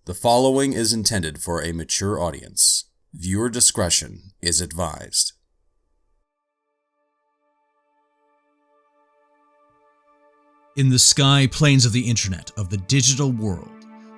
The following is intended for a mature audience. Viewer discretion is advised. In the sky plains of the internet of the digital world,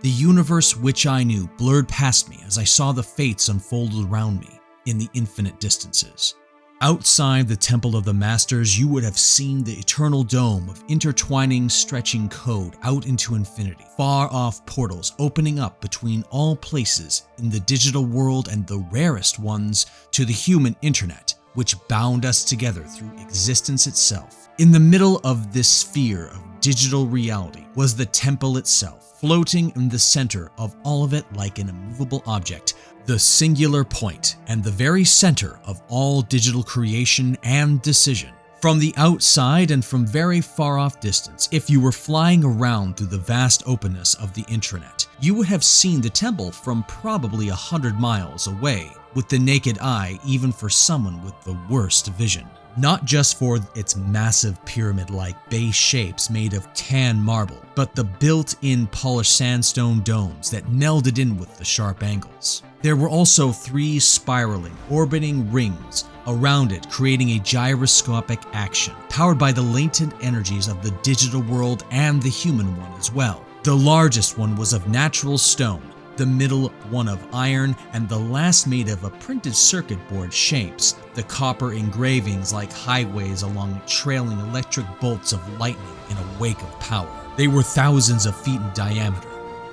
the universe which I knew blurred past me as I saw the fates unfolded around me in the infinite distances. Outside the Temple of the Masters, you would have seen the eternal dome of intertwining, stretching code out into infinity, far-off portals opening up between all places in the digital world and the rarest ones to the human internet, which bound us together through existence itself. In the middle of this sphere of digital reality was the temple itself, floating in the center of all of it like an immovable object, the singular point and the very center of all digital creation and decision. From the outside and from very far off distance, if you were flying around through the vast openness of the intranet, you would have seen the temple from probably 100 miles away with the naked eye, even for someone with the worst vision. Not just for its massive pyramid-like base shapes made of tan marble, but the built-in polished sandstone domes that melded in with the sharp angles. There were also 3 spiraling, orbiting rings around it, creating a gyroscopic action, powered by the latent energies of the digital world and the human one as well. The largest one was of natural stone, the middle one of iron, and the last made of a printed circuit board shapes, the copper engravings like highways along trailing electric bolts of lightning in a wake of power. They were thousands of feet in diameter.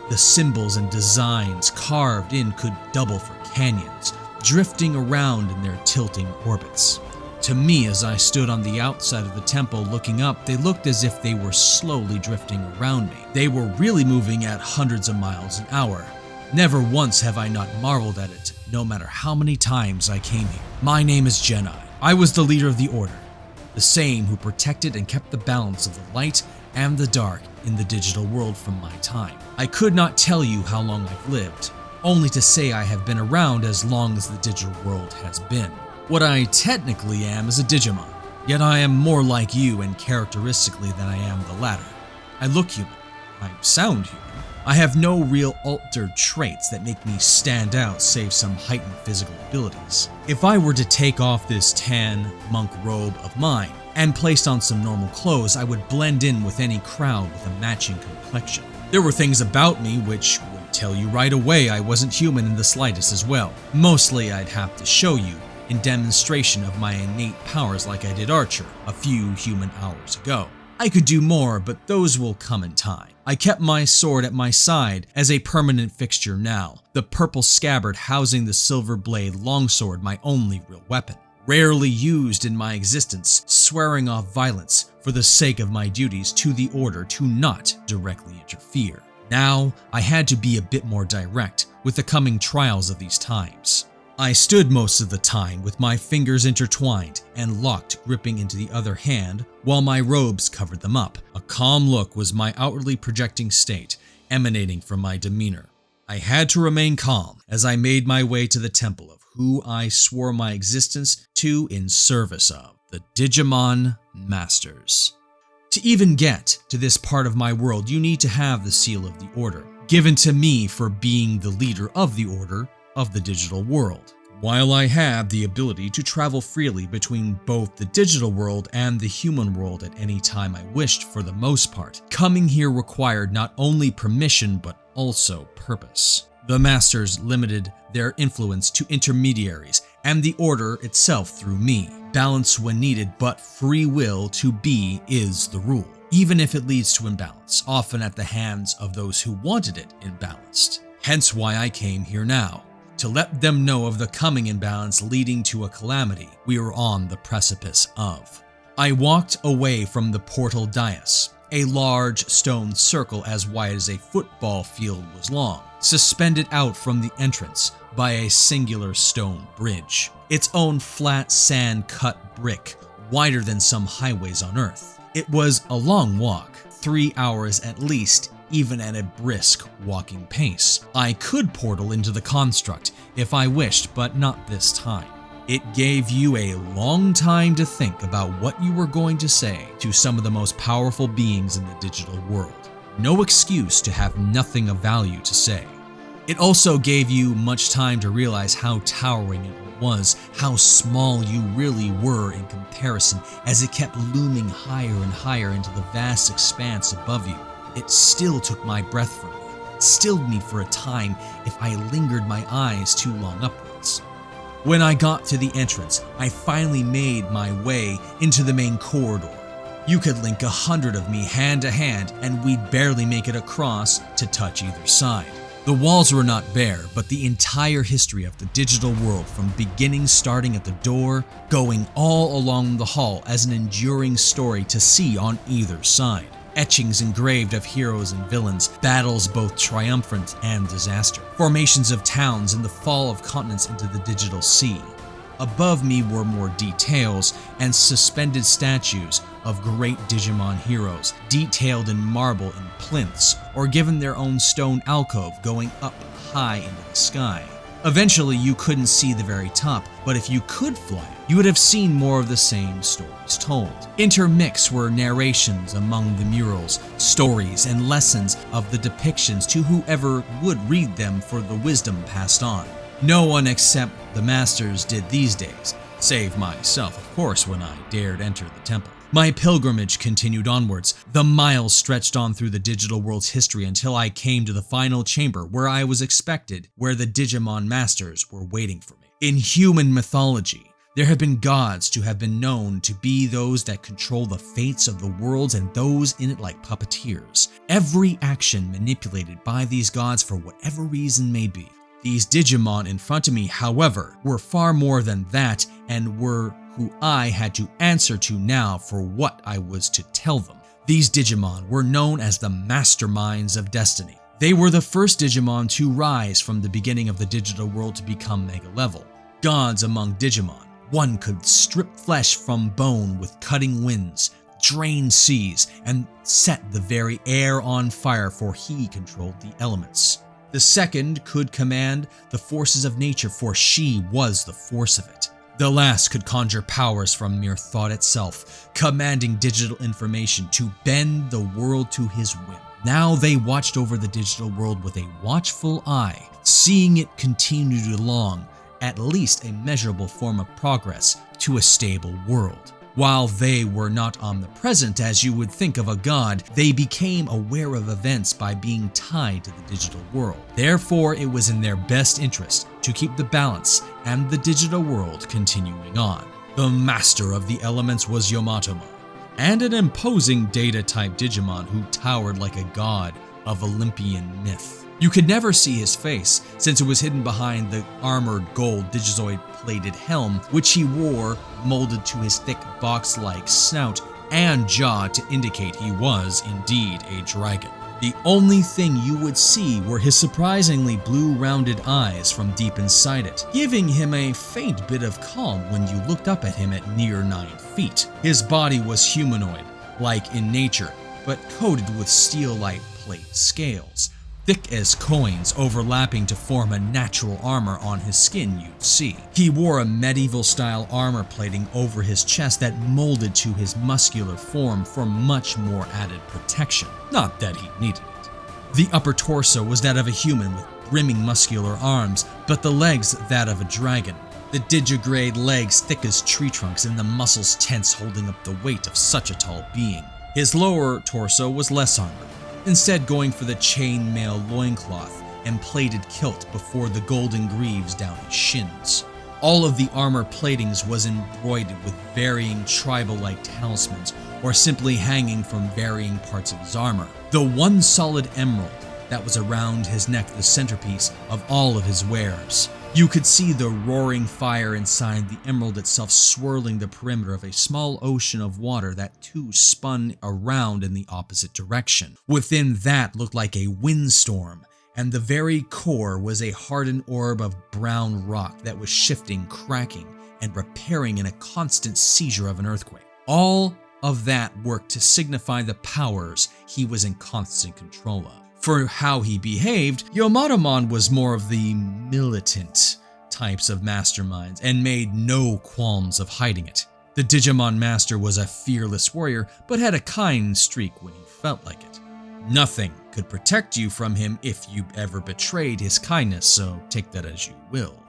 The symbols and designs carved in could double for canyons, drifting around in their tilting orbits. To me, as I stood on the outside of the temple looking up, they looked as if they were slowly drifting around me. They were really moving at hundreds of miles an hour. Never once have I not marveled at it, no matter how many times I came here. My name is Gennai. I was the leader of the Order, the same who protected and kept the balance of the light and the dark in the digital world from my time. I could not tell you how long I've lived, only to say I have been around as long as the digital world has been. What I technically am is a Digimon, yet I am more like you and characteristically than I am the latter. I look human. I sound human. I have no real altered traits that make me stand out save some heightened physical abilities. If I were to take off this tan monk robe of mine and placed on some normal clothes, I would blend in with any crowd with a matching complexion. There were things about me which would tell you right away I wasn't human in the slightest as well. Mostly I'd have to show you in demonstration of my innate powers like I did Archer a few human hours ago. I could do more, but those will come in time. I kept my sword at my side as a permanent fixture now, the purple scabbard housing the silver blade longsword, my only real weapon. Rarely used in my existence, swearing off violence for the sake of my duties to the Order to not directly interfere. Now, I had to be a bit more direct with the coming trials of these times. I stood most of the time with my fingers intertwined and locked, gripping into the other hand while my robes covered them up. A calm look was my outwardly projecting state, emanating from my demeanor. I had to remain calm as I made my way to the temple of who I swore my existence to in service of, the Digimon Masters. To even get to this part of my world, you need to have the seal of the Order, given to me for being the leader of the Order of the digital world. While I had the ability to travel freely between both the digital world and the human world at any time I wished for the most part, coming here required not only permission but also purpose. The Masters limited their influence to intermediaries and the Order itself through me. Balance when needed, but free will to be is the rule, even if it leads to imbalance, often at the hands of those who wanted it imbalanced. Hence why I came here now, to let them know of the coming imbalance leading to a calamity we were on the precipice of. I walked away from the portal dais, a large stone circle as wide as a football field was long, suspended out from the entrance by a singular stone bridge, its own flat sand-cut brick, wider than some highways on Earth. It was a long walk, 3 hours at least, even at a brisk walking pace. I could portal into the construct if I wished, but not this time. It gave you a long time to think about what you were going to say to some of the most powerful beings in the digital world. No excuse to have nothing of value to say. It also gave you much time to realize how towering it was, how small you really were in comparison, as it kept looming higher and higher into the vast expanse above you. It still took my breath from me, stilled me for a time if I lingered my eyes too long upwards. When I got to the entrance, I finally made my way into the main corridor. You could link 100 of me hand to hand, and we'd barely make it across to touch either side. The walls were not bare, but the entire history of the digital world, from beginning starting at the door, going all along the hall as an enduring story to see on either side. Etchings engraved of heroes and villains, battles both triumphant and disaster, formations of towns, and the fall of continents into the digital sea. Above me were more details and suspended statues of great Digimon heroes, detailed in marble in plinths, or given their own stone alcove going up high into the sky. Eventually, you couldn't see the very top, but if you could fly, you would have seen more of the same stories told. Intermixed were narrations among the murals, stories and lessons of the depictions to whoever would read them for the wisdom passed on. No one except the masters did these days, save myself, of course, when I dared enter the temple. My pilgrimage continued onwards. The miles stretched on through the digital world's history until I came to the final chamber where I was expected, where the Digimon masters were waiting for me. In human mythology, there have been gods to have been known to be those that control the fates of the worlds and those in it like puppeteers. Every action manipulated by these gods for whatever reason may be. These Digimon in front of me, however, were far more than that and were who I had to answer to now for what I was to tell them. These Digimon were known as the Masterminds of Destiny. They were the first Digimon to rise from the beginning of the digital world to become mega level. Gods among Digimon. One could strip flesh from bone with cutting winds, drain seas, and set the very air on fire, for he controlled the elements. The second could command the forces of nature, for she was the force of it. The last could conjure powers from mere thought itself, commanding digital information to bend the world to his whim. Now they watched over the digital world with a watchful eye, seeing it continue along, at least a measurable form of progress, to a stable world. While they were not omnipresent as you would think of a god, they became aware of events by being tied to the digital world. Therefore, it was in their best interest to keep the balance and the digital world continuing on. The master of the elements was Yomatomon, and an imposing data-type Digimon who towered like a god of Olympian myth. You could never see his face, since it was hidden behind the armored gold Digizoid-plated helm, which he wore molded to his thick box-like snout and jaw to indicate he was indeed a dragon. The only thing you would see were his surprisingly blue rounded eyes from deep inside it, giving him a faint bit of calm when you looked up at him at near 9 feet. His body was humanoid, like in nature, but coated with steel-like plate scales, thick as coins overlapping to form a natural armor on his skin you'd see. He wore a medieval-style armor plating over his chest that molded to his muscular form for much more added protection. Not that he needed it. The upper torso was that of a human with brimming muscular arms, but the legs that of a dragon. The digigrade legs thick as tree trunks and the muscles tense, holding up the weight of such a tall being. His lower torso was less armored, instead going for the chainmail loincloth and plated kilt before the golden greaves down his shins. All of the armor platings was embroidered with varying tribal-like talismans, or simply hanging from varying parts of his armor. The one solid emerald that was around his neck the centerpiece of all of his wares. You could see the roaring fire inside the emerald itself swirling the perimeter of a small ocean of water that too spun around in the opposite direction. Within that looked like a windstorm, and the very core was a hardened orb of brown rock that was shifting, cracking, and repairing in a constant seizure of an earthquake. All of that worked to signify the powers he was in constant control of. For how he behaved, Yomatomon was more of the militant types of masterminds and made no qualms of hiding it. The Digimon Master was a fearless warrior, but had a kind streak when he felt like it. Nothing could protect you from him if you ever betrayed his kindness, so take that as you will.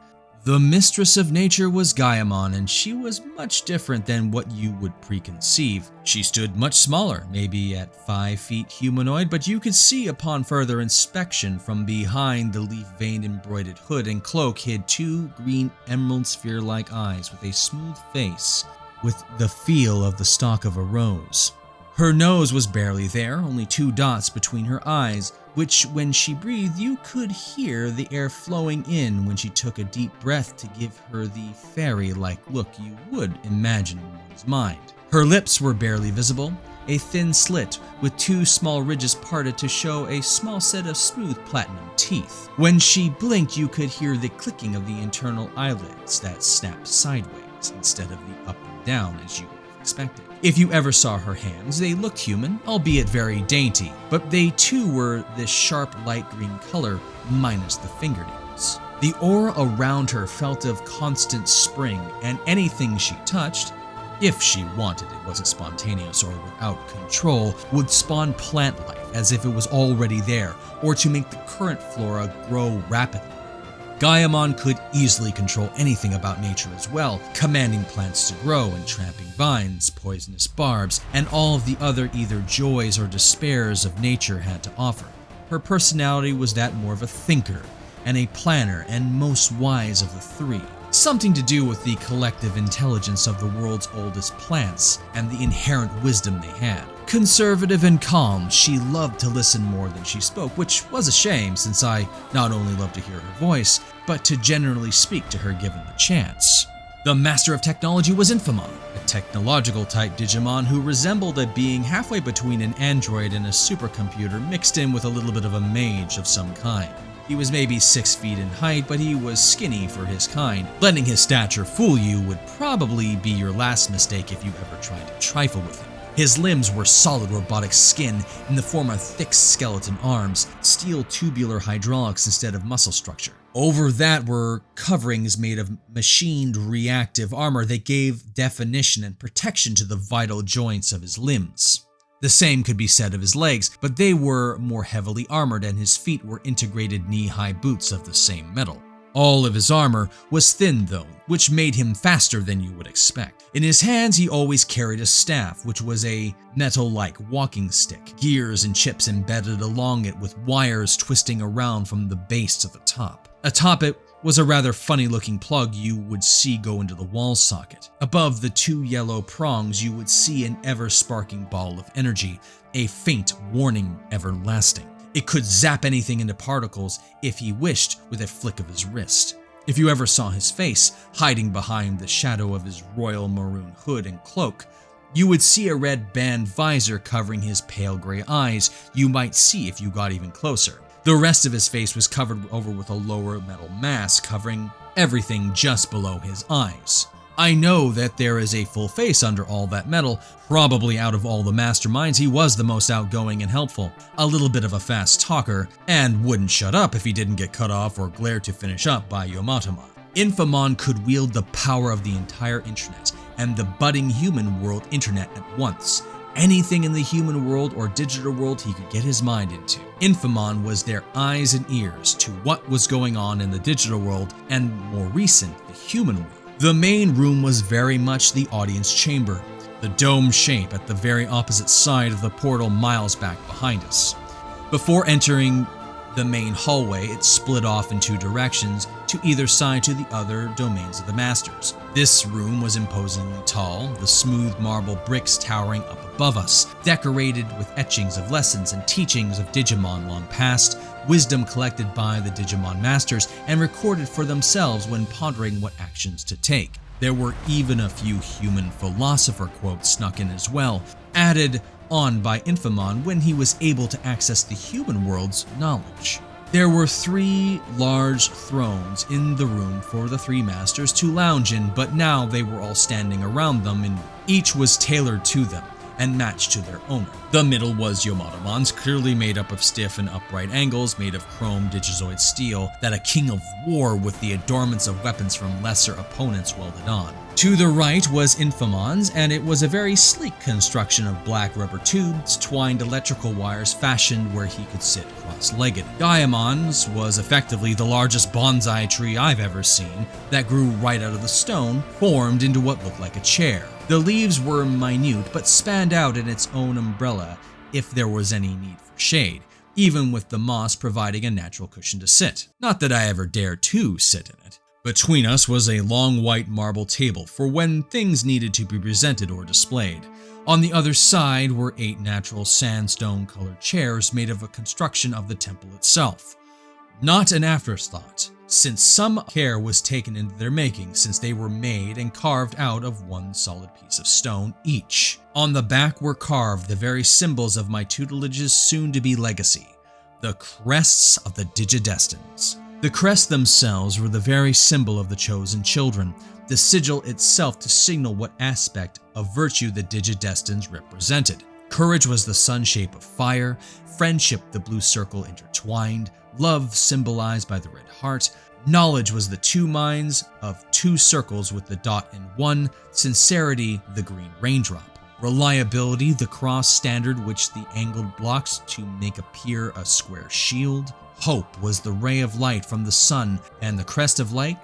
The mistress of nature was Daemon, and she was much different than what you would preconceive. She stood much smaller, maybe at 5 feet humanoid, but you could see upon further inspection from behind the leaf-veined embroidered hood and cloak hid 2 green emerald sphere-like eyes with a smooth face, with the feel of the stalk of a rose. Her nose was barely there, only 2 dots between her eyes, which when she breathed you could hear the air flowing in when she took a deep breath to give her the fairy-like look you would imagine in one's mind. Her lips were barely visible, a thin slit with 2 small ridges parted to show a small set of smooth platinum teeth. When she blinked you could hear the clicking of the internal eyelids that snapped sideways instead of the up and down as you would have expected. If you ever saw her hands, they looked human, albeit very dainty, but they too were this sharp light green color minus the fingernails. The aura around her felt of constant spring, and anything she touched, if she wanted it wasn't spontaneous or without control, would spawn plant life as if it was already there, or to make the current flora grow rapidly. Daemon could easily control anything about nature as well, commanding plants to grow and tramping vines, poisonous barbs, and all of the other either joys or despairs of nature had to offer. Her personality was that more of a thinker and a planner and most wise of the 3. Something to do with the collective intelligence of the world's oldest plants and the inherent wisdom they had. Conservative and calm, she loved to listen more than she spoke, which was a shame since I not only loved to hear her voice, but to generally speak to her given the chance. The master of technology was Infamon, a technological type Digimon who resembled a being halfway between an android and a supercomputer mixed in with a little bit of a mage of some kind. He was maybe 6 feet in height, but he was skinny for his kind. Letting his stature fool you would probably be your last mistake if you ever tried to trifle with him. His limbs were solid robotic skin in the form of thick skeleton arms, steel tubular hydraulics instead of muscle structure. Over that were coverings made of machined reactive armor that gave definition and protection to the vital joints of his limbs. The same could be said of his legs, but they were more heavily armored and his feet were integrated knee-high boots of the same metal. All of his armor was thin though, which made him faster than you would expect. In his hands he always carried a staff, which was a metal-like walking stick, gears and chips embedded along it with wires twisting around from the base to the top. Atop it was a rather funny-looking plug you would see go into the wall socket. Above the 2 yellow prongs you would see an ever-sparking ball of energy, a faint warning everlasting. It could zap anything into particles if he wished with a flick of his wrist. If you ever saw his face, hiding behind the shadow of his royal maroon hood and cloak, you would see a red band visor covering his pale gray eyes you might see if you got even closer. The rest of his face was covered over with a lower metal mask covering everything just below his eyes. I know that there is a full face under all that metal. Probably out of all the masterminds, he was the most outgoing and helpful, a little bit of a fast talker, and wouldn't shut up if he didn't get cut off or glared to finish up by Yomatomon. Infamon could wield the power of the entire internet and the budding human world internet at once. Anything in the human world or digital world he could get his mind into. Infamon was their eyes and ears to what was going on in the digital world and, more recent, the human world. The main room was very much the audience chamber, the dome shape at the very opposite side of the portal miles back behind us. Before entering the main hallway, it split off in 2 directions to either side to the other domains of the masters. This room was imposingly tall, the smooth marble bricks towering up above us, decorated with etchings of lessons and teachings of Digimon long past, wisdom collected by the Digimon masters and recorded for themselves when pondering what actions to take. There were even a few human philosopher quotes snuck in as well, added on by Infamon when he was able to access the human world's knowledge. There were 3 large thrones in the room for the 3 masters to lounge in, but now they were all standing around them and each was tailored to them and matched to their owner. The middle was Yomatomon's, clearly made up of stiff and upright angles made of chrome digizoid steel that a king of war with the adornments of weapons from lesser opponents welded on. To the right was Infamon's, and it was a very sleek construction of black rubber tubes, twined electrical wires fashioned where he could sit cross-legged. Daemon's was effectively the largest bonsai tree I've ever seen that grew right out of the stone, formed into what looked like a chair. The leaves were minute, but spanned out in its own umbrella if there was any need for shade, even with the moss providing a natural cushion to sit. Not that I ever dared to sit in it. Between us was a long white marble table for when things needed to be presented or displayed. On the other side were 8 natural sandstone-colored chairs made of a construction of the temple itself. Not an afterthought, since some care was taken into their making, since they were made and carved out of one solid piece of stone each. On the back were carved the very symbols of my tutelage's soon-to-be legacy, the crests of the DigiDestined. The crests themselves were the very symbol of the chosen children, the sigil itself to signal what aspect of virtue the DigiDestined represented. Courage was the sun shape of fire, friendship the blue circle intertwined, love symbolized by the red heart, knowledge was the 2 minds of 2 circles with the dot in one, sincerity the green raindrop, reliability the cross standard which the angled blocks to make appear a square shield, hope was the ray of light from the sun, and the crest of light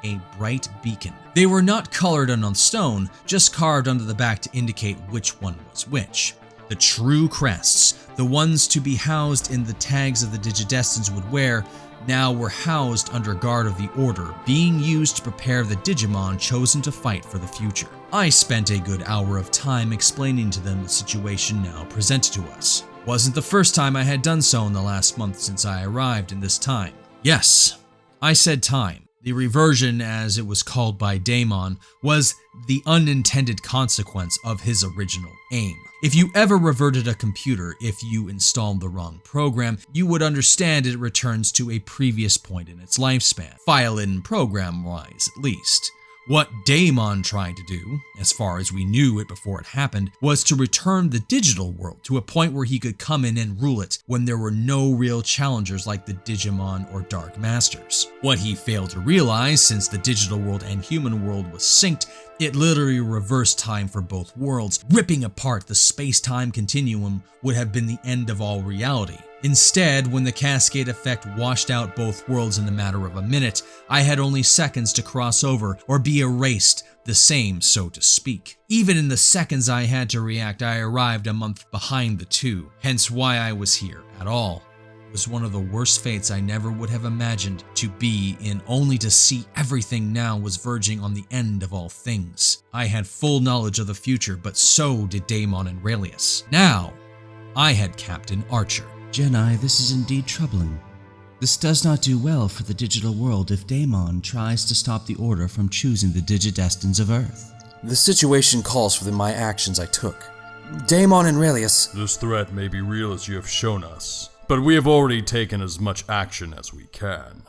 a bright beacon. They were not colored on stone, just carved onto the back to indicate which one was which. The true crests, the ones to be housed in the tags of the DigiDestined would wear, now were housed under guard of the Order, being used to prepare the Digimon chosen to fight for the future. I spent a good hour of time explaining to them the situation now presented to us. Wasn't the first time I had done so in the last month since I arrived in this time. Yes, I said time. The reversion, as it was called by Daemon, was the unintended consequence of his original aim. If you ever reverted a computer, if you installed the wrong program, you would understand it returns to a previous point in its lifespan, file and program-wise at least. What Daemon tried to do, as far as we knew it before it happened, was to return the digital world to a point where he could come in and rule it when there were no real challengers like the Digimon or Dark Masters. What he failed to realize, since the digital world and human world was synced, it literally reversed time for both worlds. Ripping apart the space-time continuum would have been the end of all reality. Instead, when the cascade effect washed out both worlds in the matter of a minute, I had only seconds to cross over or be erased, the same so to speak. Even in the seconds I had to react, I arrived a month behind the two, hence why I was here at all. It was one of the worst fates I never would have imagined to be in, only to see everything now was verging on the end of all things. I had full knowledge of the future, but so did Daemon and Railius. Now, I had Captain Archer. Gennai, this is indeed troubling. This does not do well for the digital world if Daemon tries to stop the Order from choosing the DigiDestined of Earth. The situation calls for my actions I took. Daemon and Railius. This threat may be real as you have shown us, but we have already taken as much action as we can.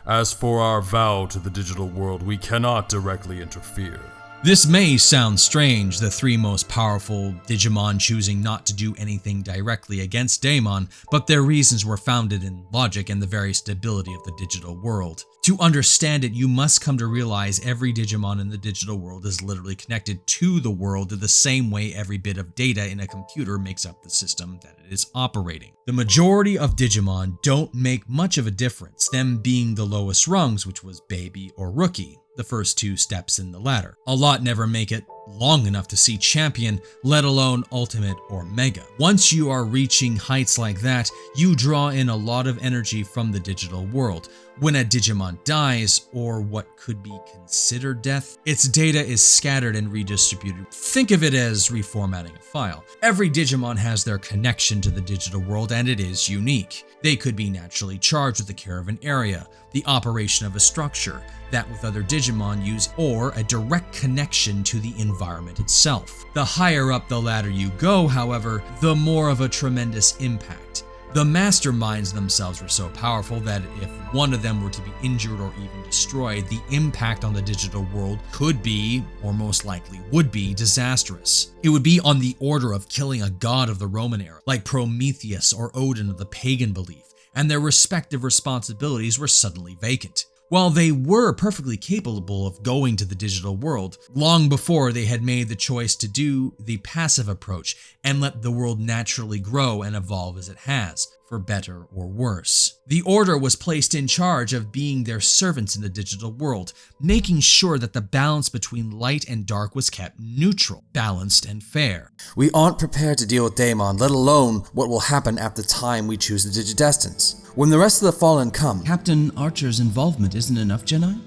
As for our vow to the digital world, we cannot directly interfere. This may sound strange, the 3 most powerful Digimon choosing not to do anything directly against Daemon, but their reasons were founded in logic and the very stability of the digital world. To understand it, you must come to realize every Digimon in the digital world is literally connected to the world in the same way every bit of data in a computer makes up the system that it is operating. The majority of Digimon don't make much of a difference, them being the lowest rungs, which was baby or rookie, the first 2 steps in the ladder. A lot never make it long enough to see champion, let alone ultimate or mega. Once you are reaching heights like that, you draw in a lot of energy from the digital world. When a Digimon dies, or what could be considered death, its data is scattered and redistributed. Think of it as reformatting a file. Every Digimon has their connection to the digital world, and it is unique. They could be naturally charged with the care of an area, the operation of a structure, that with other Digimon use, or a direct connection to the environment itself. The higher up the ladder you go, however, the more of a tremendous impact. The Masterminds themselves were so powerful that if one of them were to be injured or even destroyed, the impact on the digital world could be, or most likely would be, disastrous. It would be on the order of killing a god of the Roman era, like Prometheus or Odin of the pagan belief, and their respective responsibilities were suddenly vacant. While they were perfectly capable of going to the digital world, long before they had made the choice to do the passive approach and let the world naturally grow and evolve as it has, for better or worse. The Order was placed in charge of being their servants in the digital world, making sure that the balance between light and dark was kept neutral, balanced, and fair. We aren't prepared to deal with Daemon, let alone what will happen at the time we choose the DigiDestined. When the rest of the Fallen come... Captain Archer's involvement isn't enough, Gennai?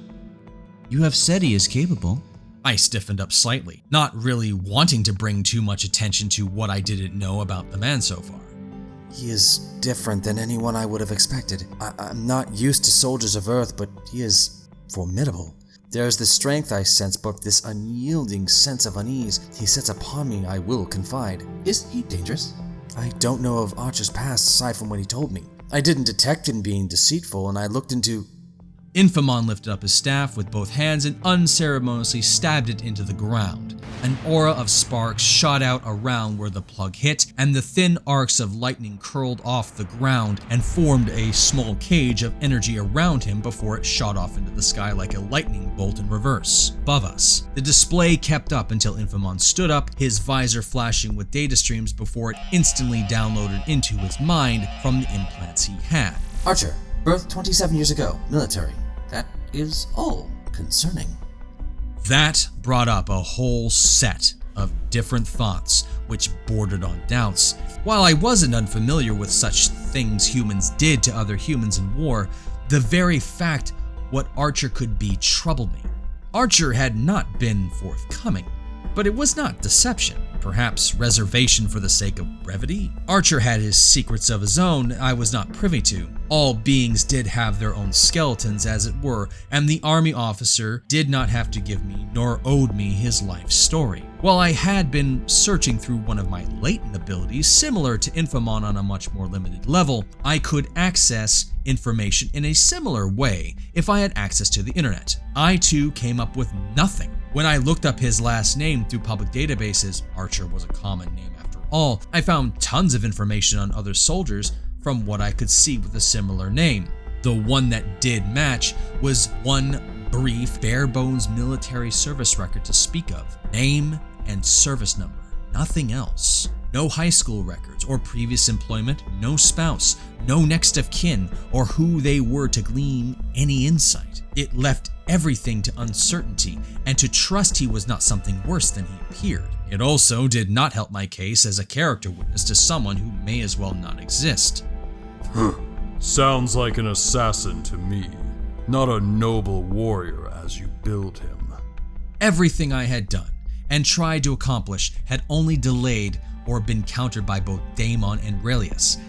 You have said he is capable. I stiffened up slightly, not really wanting to bring too much attention to what I didn't know about the man so far. He is different than anyone I would have expected. I'm not used to soldiers of Earth, but he is formidable. There is the strength I sense, but this unyielding sense of unease he sets upon me I will confide. Is he dangerous? I don't know of Archer's past aside from what he told me. I didn't detect him being deceitful, and I looked into... Infamon lifted up his staff with both hands and unceremoniously stabbed it into the ground. An aura of sparks shot out around where the plug hit, and the thin arcs of lightning curled off the ground and formed a small cage of energy around him before it shot off into the sky like a lightning bolt in reverse. Above us, the display kept up until Infamon stood up, his visor flashing with data streams before it instantly downloaded into his mind from the implants he had. Archer, birth 27 years ago, military. That is all concerning. That brought up a whole set of different thoughts, which bordered on doubts. While I wasn't unfamiliar with such things humans did to other humans in war, the very fact what Archer could be troubled me. Archer had not been forthcoming, but it was not deception. Perhaps reservation for the sake of brevity? Archer had his secrets of his own I was not privy to. All beings did have their own skeletons, as it were, and the army officer did not have to give me nor owed me his life story. While I had been searching through one of my latent abilities, similar to Infamon on a much more limited level, I could access information in a similar way if I had access to the internet. I too came up with nothing. When I looked up his last name through public databases, Archer was a common name after all, I found tons of information on other soldiers from what I could see with a similar name. The one that did match was one brief, bare-bones military service record to speak of. Name and service number, nothing else. No high school records or previous employment, no spouse, no next of kin, or who they were to glean any insight. It left everything to uncertainty and to trust he was not something worse than he appeared. It also did not help my case as a character witness to someone who may as well not exist. Sounds like an assassin to me, not a noble warrior as you build him. Everything I had done and tried to accomplish had only delayed or been countered by both Daemon and Railius,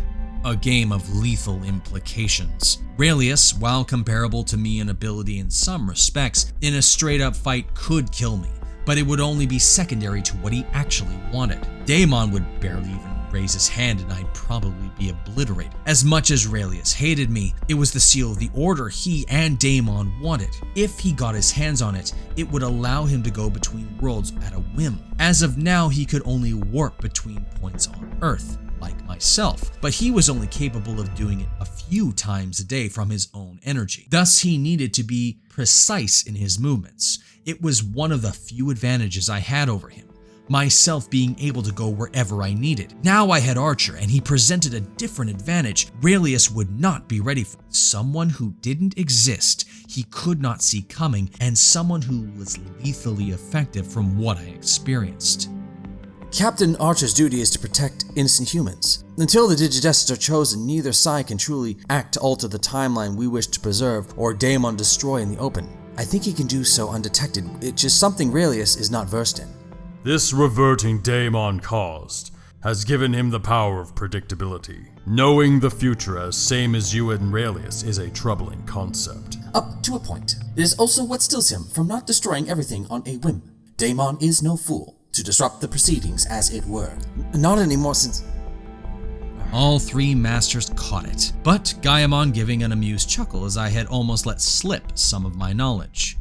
a game of lethal implications. Railius, while comparable to me in ability in some respects, in a straight-up fight could kill me, but it would only be secondary to what he actually wanted. Daemon would barely even raise his hand and I'd probably be obliterated. As much as Railius hated me, it was the seal of the Order he and Daemon wanted. If he got his hands on it, it would allow him to go between worlds at a whim. As of now, he could only warp between points on Earth, like myself, but he was only capable of doing it a few times a day from his own energy. Thus, he needed to be precise in his movements. It was one of the few advantages I had over him, myself being able to go wherever I needed. Now I had Archer, and he presented a different advantage Railius would not be ready for. Someone who didn't exist, he could not see coming, and someone who was lethally effective from what I experienced. Captain Archer's duty is to protect innocent humans. Until the DigiDestined are chosen, neither side can truly act to alter the timeline we wish to preserve or Daemon destroy in the open. I think he can do so undetected. It's just something Railius is not versed in. This reverting Daemon caused has given him the power of predictability. Knowing the future as same as you and Railius is a troubling concept. Up to a point. It is also what stills him from not destroying everything on a whim. Daemon is no fool to disrupt the proceedings, as it were. Not anymore since... All three masters caught it, but Gaemon giving an amused chuckle as I had almost let slip some of my knowledge.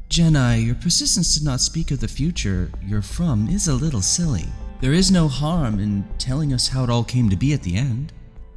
Gennai, your persistence to not speak of the future you're from is a little silly. There is no harm in telling us how it all came to be at the end.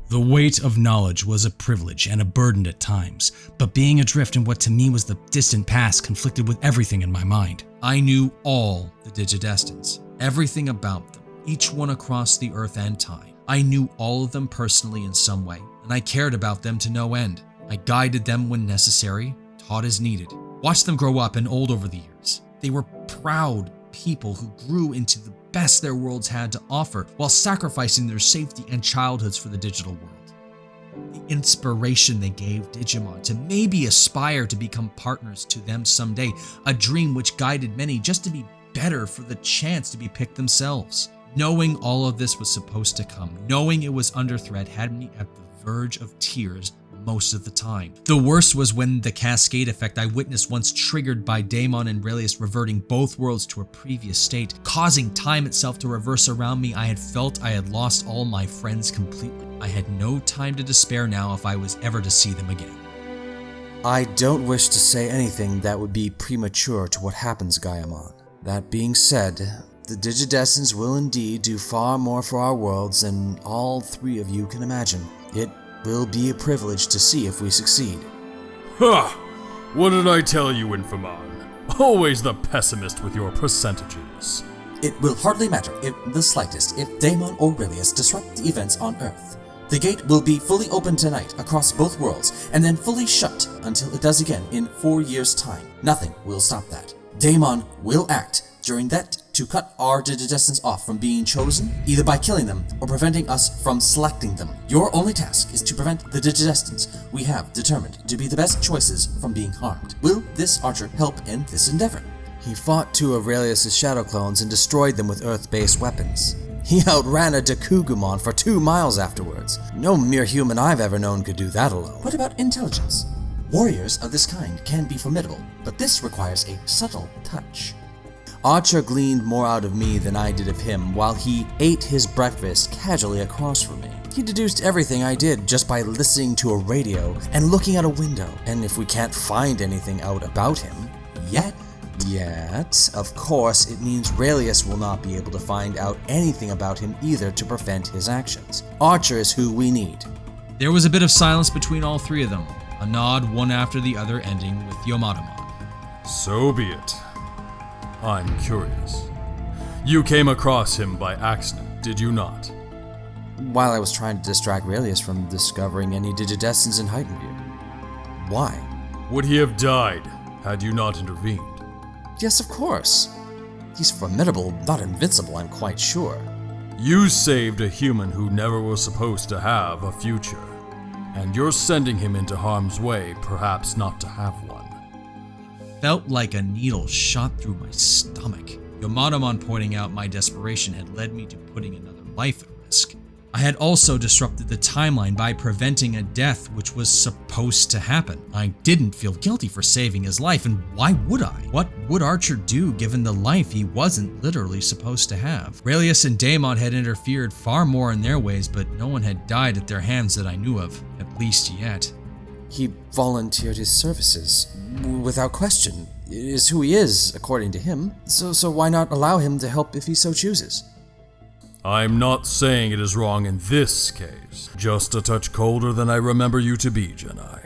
The weight of knowledge was a privilege and a burden at times, but being adrift in what to me was the distant past conflicted with everything in my mind. I knew all the DigiDestines, everything about them, each one across the earth and time. I knew all of them personally in some way, and I cared about them to no end. I guided them when necessary, taught as needed, watched them grow up and old over the years. They were proud people who grew into the best their worlds had to offer while sacrificing their safety and childhoods for the digital world. The inspiration they gave Digimon to maybe aspire to become partners to them someday, a dream which guided many just to be better for the chance to be picked themselves. Knowing all of this was supposed to come, knowing it was under threat had me at the verge of tears most of the time. The worst was when the cascade effect I witnessed once triggered by Daemon and Railius reverting both worlds to a previous state, causing time itself to reverse around me. I had felt I had lost all my friends completely. I had no time to despair now if I was ever to see them again. I don't wish to say anything that would be premature to what happens, Gaemon. That being said, the DigiDestines will indeed do far more for our worlds than all three of you can imagine. It will be a privilege to see if we succeed. Ha! What did I tell you, Infamon? Always the pessimist with your percentages. It will hardly matter in the slightest if Daemon or Railius disrupt the events on Earth. The gate will be fully open tonight across both worlds, and then fully shut until it does again in 4 years' time. Nothing will stop that. Daemon will act during that to cut our DigiDestines off from being chosen, either by killing them or preventing us from selecting them. Your only task is to prevent the DigiDestines we have determined to be the best choices from being harmed. Will this archer help in this endeavor? He fought 2 of Railius' shadow clones and destroyed them with Earth-based weapons. He outran a Dakugumon for 2 miles afterwards. No mere human I've ever known could do that alone. What about intelligence? Warriors of this kind can be formidable, but this requires a subtle touch. Archer gleaned more out of me than I did of him while he ate his breakfast casually across from me. He deduced everything I did just by listening to a radio and looking out a window. And if we can't find anything out about him, yet, of course, it means Railius will not be able to find out anything about him either to prevent his actions. Archer is who we need. There was a bit of silence between all three of them, a nod one after the other ending with Yomatamon. So be it. I'm curious. You came across him by accident, did you not? While I was trying to distract Railius from discovering any DigiDestines in Heightened View. Why? Would he have died had you not intervened? Yes, of course. He's formidable, not invincible, I'm quite sure. You saved a human who never was supposed to have a future, and you're sending him into harm's way, perhaps not to have one. Felt like a needle shot through my stomach. Yomatamon pointing out my desperation had led me to putting another life at risk. I had also disrupted the timeline by preventing a death which was supposed to happen. I didn't feel guilty for saving his life, and why would I? What would Archer do given the life he wasn't literally supposed to have? Railius and Daemon had interfered far more in their ways, but no one had died at their hands that I knew of, at least yet. He volunteered his services, without question. It is who he is, according to him. So why not allow him to help if he so chooses? I'm not saying it is wrong in this case. Just a touch colder than I remember you to be, Gennai.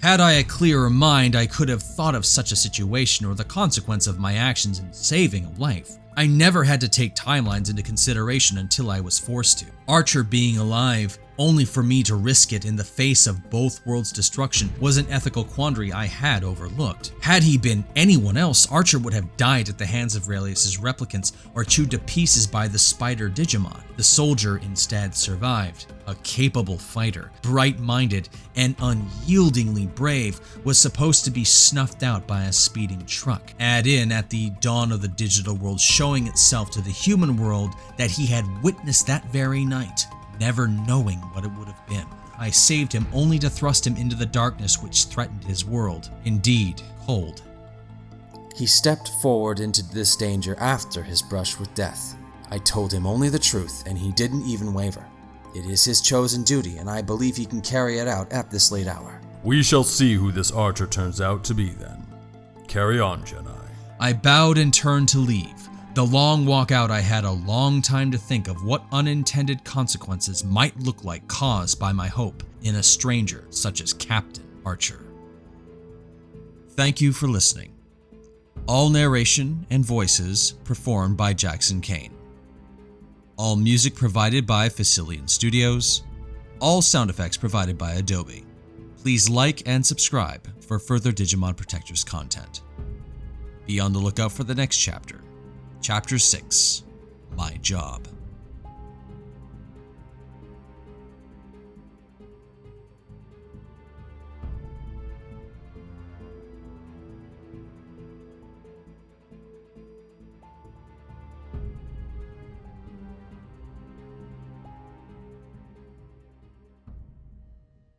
Had I a clearer mind, I could have thought of such a situation or the consequence of my actions in saving a life. I never had to take timelines into consideration until I was forced to. Archer being alive, only for me to risk it in the face of both worlds' destruction, was an ethical quandary I had overlooked. Had he been anyone else, Archer would have died at the hands of Railius' replicants or chewed to pieces by the spider Digimon. The soldier instead survived. A capable fighter, bright-minded, and unyieldingly brave, was supposed to be snuffed out by a speeding truck. Add in at the dawn of the digital world showing itself to the human world that he had witnessed that very night, never knowing what it would have been. I saved him only to thrust him into the darkness which threatened his world. Indeed, cold. He stepped forward into this danger after his brush with death. I told him only the truth, and he didn't even waver. It is his chosen duty, and I believe he can carry it out at this late hour. We shall see who this archer turns out to be then. Carry on, Gennai. I bowed and turned to leave, The long walk out, I had a long time to think of what unintended consequences might look like caused by my hope in a stranger such as Captain Archer. Thank you for listening. All narration and voices performed by Jackson Kane. All music provided by Facilian Studios. All sound effects provided by Adobe. Please like and subscribe for further Digimon Protectors content. Be on the lookout for the next chapter. Chapter 6, My Job.